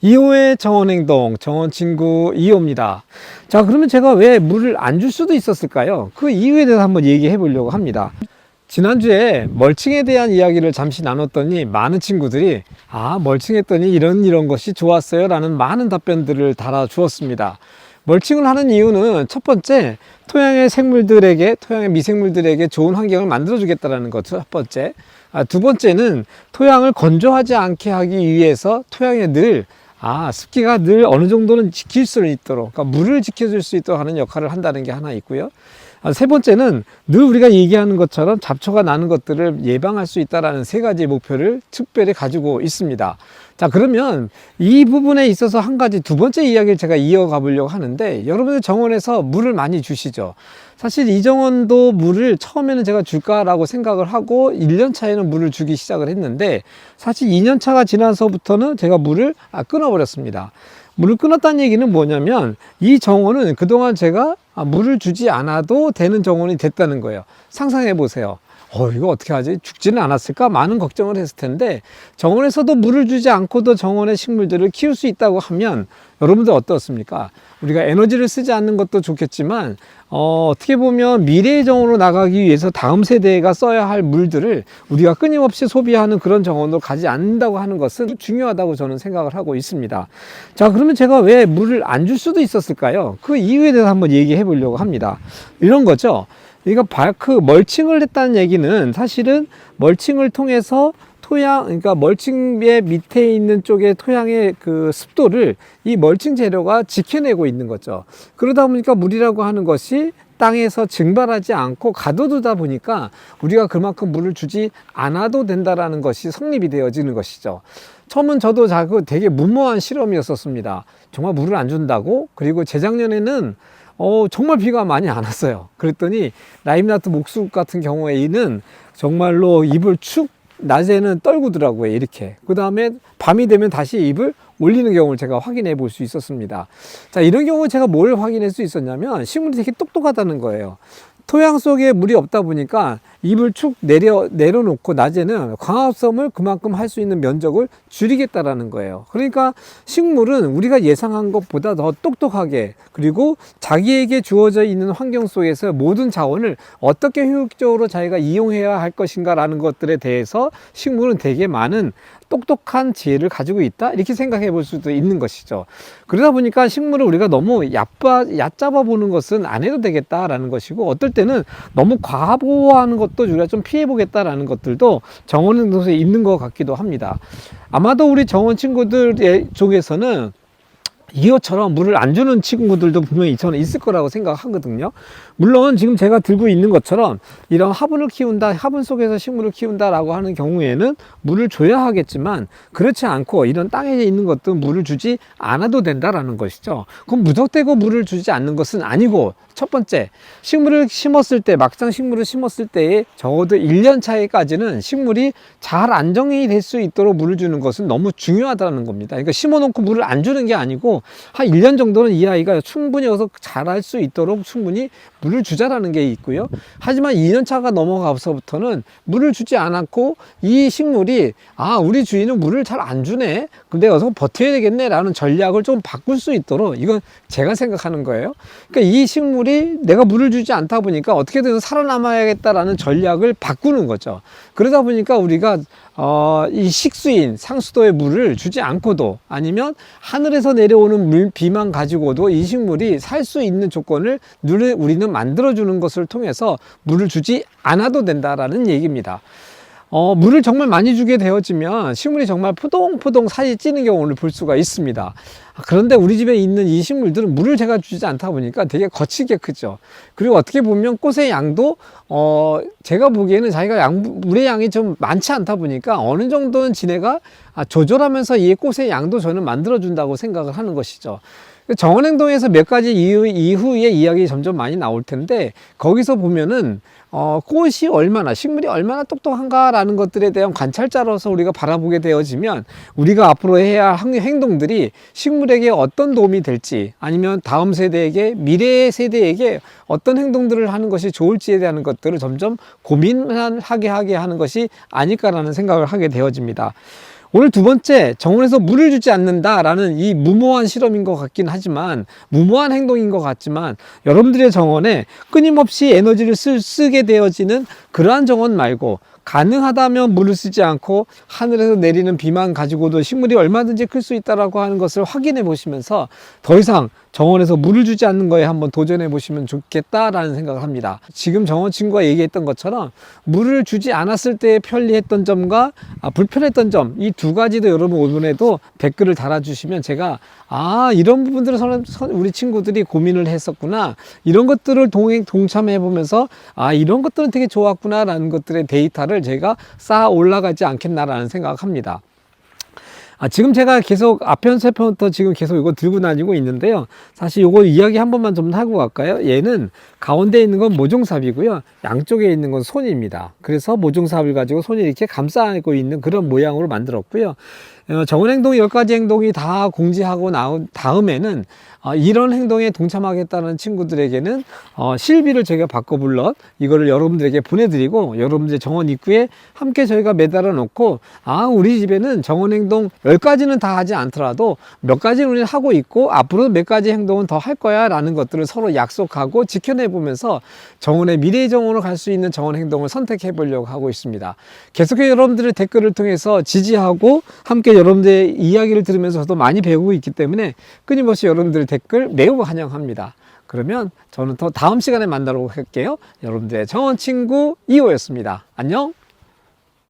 2호의 정원행동, 정원친구 2호입니다. 자, 그러면 제가 왜 물을 안 줄 수도 있었을까요? 그 이유에 대해서 한번 얘기해 보려고 합니다. 지난주에 멀칭에 대한 이야기를 잠시 나눴더니 많은 친구들이 멀칭했더니 이런 것이 좋았어요 라는 많은 답변들을 달아주었습니다. 멀칭을 하는 이유는 첫 번째, 토양의 생물들에게, 토양의 미생물들에게 좋은 환경을 만들어 주겠다는 것 첫 번째. 두 번째는 토양을 건조하지 않게 하기 위해서 토양에 늘 습기가 늘 어느 정도는 지킬 수 있도록, 그러니까 물을 지켜줄 수 있도록 하는 역할을 한다는 게 하나 있고요. 세 번째는 늘 우리가 얘기하는 것처럼 잡초가 나는 것들을 예방할 수 있다는 세 가지 목표를 특별히 가지고 있습니다. 자, 그러면 이 부분에 있어서 한 가지 두 번째 이야기를 제가 이어가 보려고 하는데, 여러분들 정원에서 물을 많이 주시죠. 사실 이 정원도 물을 처음에는 제가 줄까라고 생각을 하고 1년 차에는 물을 주기 시작을 했는데, 사실 2년 차가 지나서부터는 제가 물을 끊어버렸습니다. 물을 끊었다는 얘기는 뭐냐면, 이 정원은 그동안 제가 물을 주지 않아도 되는 정원이 됐다는 거예요. 상상해 보세요. 이거 어떻게 하지? 죽지는 않았을까? 많은 걱정을 했을 텐데, 정원에서도 물을 주지 않고도 정원의 식물들을 키울 수 있다고 하면 여러분들 어떻습니까? 우리가 에너지를 쓰지 않는 것도 좋겠지만 어떻게 보면 미래의 정원으로 나가기 위해서 다음 세대가 써야 할 물들을 우리가 끊임없이 소비하는 그런 정원으로 가지 않는다고 하는 것은 중요하다고 저는 생각을 하고 있습니다. 자, 그러면 제가 왜 물을 안 줄 수도 있었을까요? 그 이유에 대해서 한번 얘기해 보려고 합니다. 이런 거죠. 그러니까 멀칭을 했다는 얘기는 사실은 멀칭을 통해서 그러니까 멀칭의 밑에 있는 쪽에 토양의 그 습도를 이 멀칭 재료가 지켜내고 있는 거죠. 그러다 보니까 물이라고 하는 것이 땅에서 증발하지 않고 가둬두다 보니까 우리가 그만큼 물을 주지 않아도 된다라는 것이 성립이 되어지는 것이죠. 처음은 저도 되게 무모한 실험이었었습니다. 정말 물을 안 준다고? 그리고 재작년에는 정말 비가 많이 안 왔어요. 그랬더니 라임나트 목숲 같은 경우에는 정말로 잎을 낮에는 떨구더라고요. 이렇게. 그 다음에 밤이 되면 다시 잎을 올리는 경우를 제가 확인해 볼 수 있었습니다. 자, 이런 경우 제가 뭘 확인할 수 있었냐면, 식물이 되게 똑똑하다는 거예요. 토양 속에 물이 없다 보니까 잎을 축 내려놓고 낮에는 광합성을 그만큼 할 수 있는 면적을 줄이겠다라는 거예요. 그러니까 식물은 우리가 예상한 것보다 더 똑똑하게, 그리고 자기에게 주어져 있는 환경 속에서 모든 자원을 어떻게 효율적으로 자기가 이용해야 할 것인가 라는 것들에 대해서 식물은 되게 많은 똑똑한 지혜를 가지고 있다, 이렇게 생각해 볼 수도 있는 것이죠. 그러다 보니까 식물을 우리가 너무 얕잡아 보는 것은 안 해도 되겠다라는 것이고, 어떨 때는 너무 과보호하는 것도 우리가 좀 피해 보겠다라는 것들도 정원행동에 있는 것 같기도 합니다. 아마도 우리 정원 친구들 쪽에서는 이호처럼 물을 안 주는 친구들도 분명히 저는 있을 거라고 생각하거든요. 물론 지금 제가 들고 있는 것처럼 이런 화분을 키운다, 화분 속에서 식물을 키운다 라고 하는 경우에는 물을 줘야 하겠지만, 그렇지 않고 이런 땅에 있는 것도 물을 주지 않아도 된다라는 것이죠. 그럼 무턱대고 물을 주지 않는 것은 아니고, 첫 번째, 막상 식물을 심었을 때에 적어도 1년 차에까지는 식물이 잘 안정이 될 수 있도록 물을 주는 것은 너무 중요하다는 겁니다. 그러니까 심어놓고 물을 안 주는 게 아니고, 한 1년 정도는 이 아이가 충분히 어서 자랄 수 있도록 충분히 물을 주자라는 게 있고요. 하지만 2년 차가 넘어가서부터는 물을 주지 않았고, 이 식물이 우리 주인은 물을 잘 안 주네, 그럼 내가 어서 버텨야 되겠네 라는 전략을 좀 바꿀 수 있도록, 이건 제가 생각하는 거예요. 그러니까 이 식물이 내가 물을 주지 않다 보니까 어떻게든 살아남아야겠다라는 전략을 바꾸는 거죠. 그러다 보니까 우리가 이 식수인 상수도의 물을 주지 않고도, 아니면 하늘에서 내려오는 비만 가지고도 이 식물이 살 수 있는 조건을 우리는 만들어주는 것을 통해서 물을 주지 않아도 된다라는 얘기입니다. 물을 정말 많이 주게 되어지면 식물이 정말 포동포동 살이 찌는 경우를 볼 수가 있습니다. 그런데 우리 집에 있는 이 식물들은 물을 제가 주지 않다 보니까 되게 거칠게 크죠. 그리고 어떻게 보면 꽃의 양도 제가 보기에는 자기가 물의 양이 좀 많지 않다 보니까 어느 정도는 지네가 조절하면서 이 꽃의 양도 저는 만들어 준다고 생각을 하는 것이죠. 정원행동에서 몇 가지 이후의 이야기 점점 많이 나올 텐데, 거기서 보면은 식물이 얼마나 똑똑한가라는 것들에 대한 관찰자로서 우리가 바라보게 되어지면, 우리가 앞으로 해야 할 행동들이 식물에게 어떤 도움이 될지, 아니면 다음 세대에게, 미래의 세대에게 어떤 행동들을 하는 것이 좋을지에 대한 것들을 점점 고민하게 하는 것이 아닐까라는 생각을 하게 되어집니다. 오늘 두 번째, 정원에서 물을 주지 않는다라는 이 무모한 실험인 것 같긴 하지만, 무모한 행동인 것 같지만, 여러분들의 정원에 끊임없이 에너지를 쓰게 되어지는 그러한 정원 말고, 가능하다면 물을 쓰지 않고 하늘에서 내리는 비만 가지고도 식물이 얼마든지 클 수 있다라고 하는 것을 확인해 보시면서 더 이상 정원에서 물을 주지 않는 거에 한번 도전해 보시면 좋겠다라는 생각을 합니다. 지금 정원 친구가 얘기했던 것처럼 물을 주지 않았을 때 편리했던 점과 불편했던 점, 이 두 가지도 여러분 이번에도 댓글을 달아주시면 제가 이런 부분들을 우리 친구들이 고민을 했었구나, 이런 것들을 동참해 보면서 이런 것들은 되게 좋았구나 라는 것들의 데이터를 제가 쌓아 올라가지 않겠나라는 생각을 합니다. 지금 제가 계속 앞편, 세편부터 지금 계속 이거 들고 다니고 있는데요. 사실 이거 이야기 한 번만 좀 하고 갈까요? 얘는 가운데 있는 건 모종삽이고요. 양쪽에 있는 건 손입니다. 그래서 모종삽을 가지고 손이 이렇게 감싸고 있는 그런 모양으로 만들었고요. 정원 행동 10가지 행동이 다 공지하고 나온 다음에는 이런 행동에 동참하겠다는 친구들에게는 실비를 저희가 바꿔불러 이거를 여러분들에게 보내드리고, 여러분들 정원 입구에 함께 저희가 매달아 놓고, 우리 집에는 정원 행동 10가지는 다 하지 않더라도 몇 가지는 우리는 하고 있고 앞으로 몇 가지 행동은 더 할 거야 라는 것들을 서로 약속하고 지켜내 보면서 정원의 미래의 정원으로 갈 수 있는 정원 행동을 선택해 보려고 하고 있습니다. 계속해서 여러분들의 댓글을 통해서 지지하고 함께 여러분들의 이야기를 들으면서 저도 많이 배우고 있기 때문에 끊임없이 여러분들의 댓글 매우 환영합니다. 그러면 저는 더 다음 시간에 만나도록 할게요. 여러분들의 정원 친구 2호였습니다. 안녕.